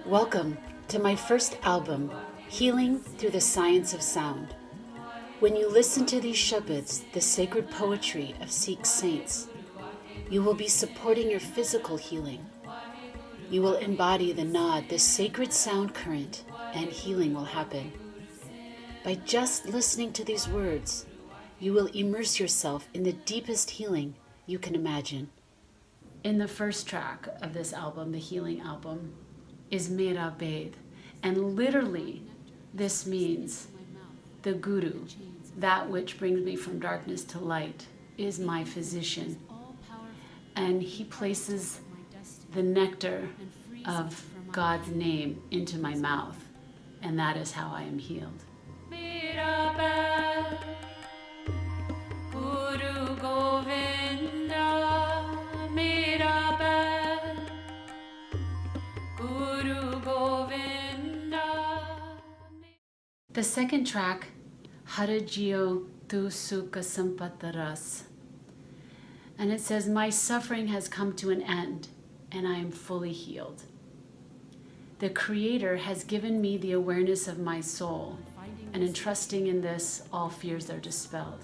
Welcome to my first album, Healing Through the Science of Sound. When you listen to these shabuds, the sacred poetry of Sikh saints, you will be supporting your physical healing. You will embody the Naad, the sacred sound current, and healing will happen. By just listening to these words, you will immerse yourself in the deepest healing you can imagine. In the first track of this album, the healing album, is Mera Ved, and literally this means the Guru, that which brings me from darkness to light, is my physician, and he places the nectar of God's name into my mouth, and that is how I am healed. Mera Ved, Guru Govinda, Mera Ved, Guru Govinda. The second track, Harajio Tu Sukha Sampataras, and it says, my suffering has come to an end and I am fully healed. The Creator has given me the awareness of my soul, and in trusting in this, all fears are dispelled.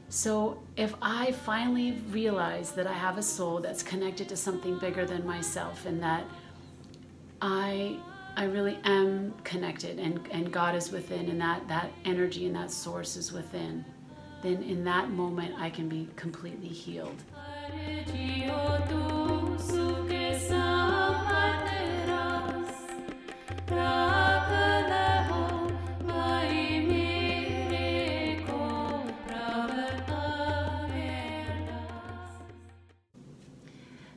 So if I finally realize that I have a soul that's connected to something bigger than myself, and that I really am connected, and God is within, and that energy and that source is within, then in that moment I can be completely healed.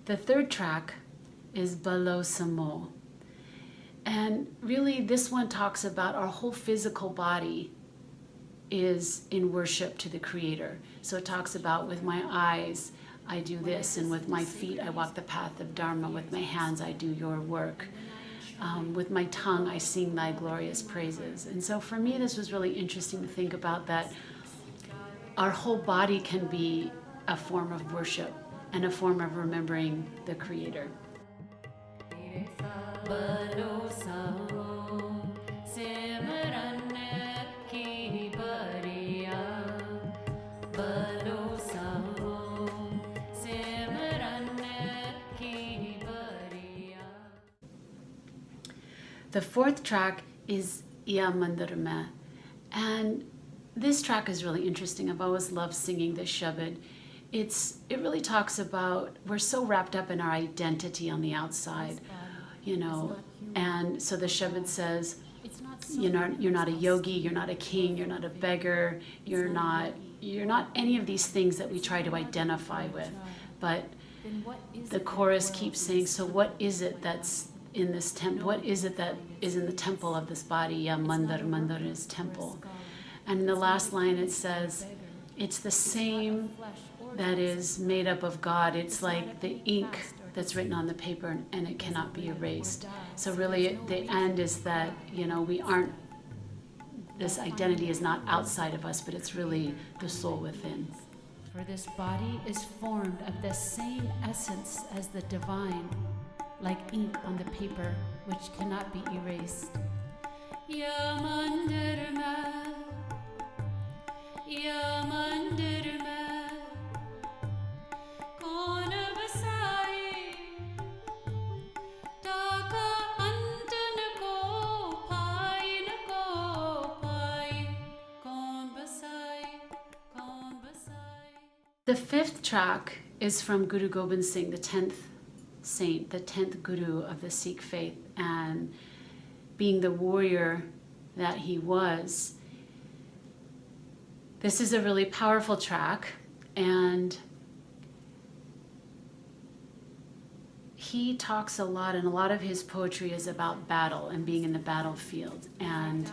The third track is Balo Samo. And really this one talks about our whole physical body is in worship to the Creator. So it talks about, with my eyes, I do this, and with my feet, I walk the path of Dharma. With my hands, I do your work. With my tongue, I sing thy glorious praises. And so for me, this was really interesting to think about, that our whole body can be a form of worship and a form of remembering the Creator. The fourth track is Ya Mandir Mein, and this track is really interesting. I've always loved singing this shabad. It really talks about, we're so wrapped up in our identity on the outside, and so the shabad says, you're not a yogi, you're not a king, you're not a beggar, you're not any of these things that we try to identify with. But the chorus keeps saying, so what is it that's in this temple? What is it that is in the temple of this body? Ya Mandir, Mandir is temple. And in the last line it says, it's the same that is made up of God. It's like the ink that's written on the paper, and it cannot be erased. So really the end is that, we aren't, this identity is not outside of us, but it's really the soul within. For this body is formed of the same essence as the divine, like ink on the paper, which cannot be erased. Ya Mandir Mein, Ya Mandir Mein, kaun basaye, taka ant na ko paai, kaun basaye, kaun basaye. The fifth track is from Guru Gobind Singh, the 10th saint, the 10th Guru of the Sikh faith, and being the warrior that he was. This is a really powerful track, and he talks a lot, and a lot of his poetry is about battle and being in the battlefield. And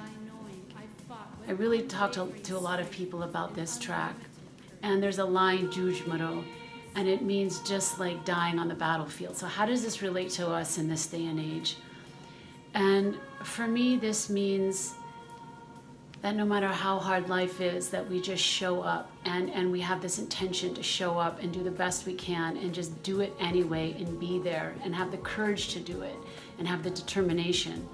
I really talked to a lot of people about this track, and there's a line, Juj Maro, and it means just like dying on the battlefield. So how does this relate to us in this day and age? And for me, this means that no matter how hard life is, that we just show up, and we have this intention to show up and do the best we can and just do it anyway and be there and have the courage to do it and have the determination.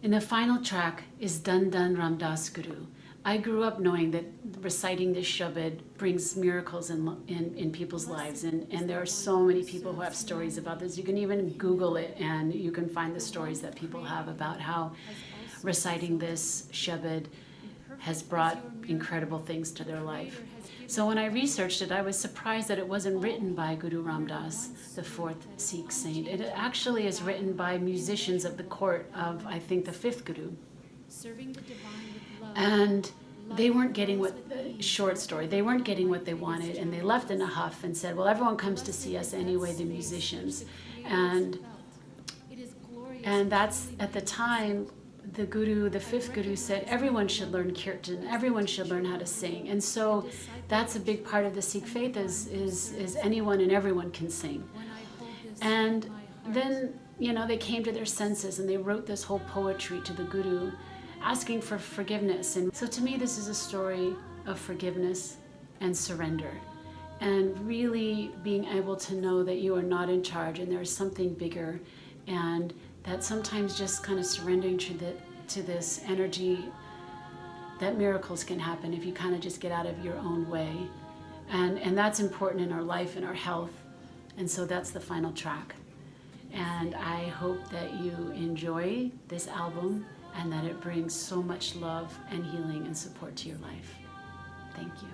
And the final track is Dan Dan Ramdas Guru. I grew up knowing that reciting this shabad brings miracles in people's lives, and there are so many people who have stories about this. You can even Google it and you can find the stories that people have about how reciting this shabad has brought incredible things to their life. So when I researched it, I was surprised that it wasn't written by Guru Ramdas, the fourth Sikh saint. It actually is written by musicians of the court of, I think, the fifth Guru. And they weren't getting short story, they weren't getting what they wanted, and they left in a huff and said, well, everyone comes to see us anyway, the musicians. And that's, at the time, the Guru, the fifth Guru, said everyone should learn kirtan, everyone should learn how to sing. And so that's a big part of the Sikh faith, is anyone and everyone can sing. And then, they came to their senses and they wrote this whole poetry to the Guru, asking for forgiveness. And so to me, this is a story of forgiveness and surrender, and really being able to know that you are not in charge and there is something bigger, and that sometimes just kind of surrendering to this energy, that miracles can happen if you kind of just get out of your own way. And that's important in our life and our health. And so that's the final track. And I hope that you enjoy this album and that it brings so much love and healing and support to your life. Thank you.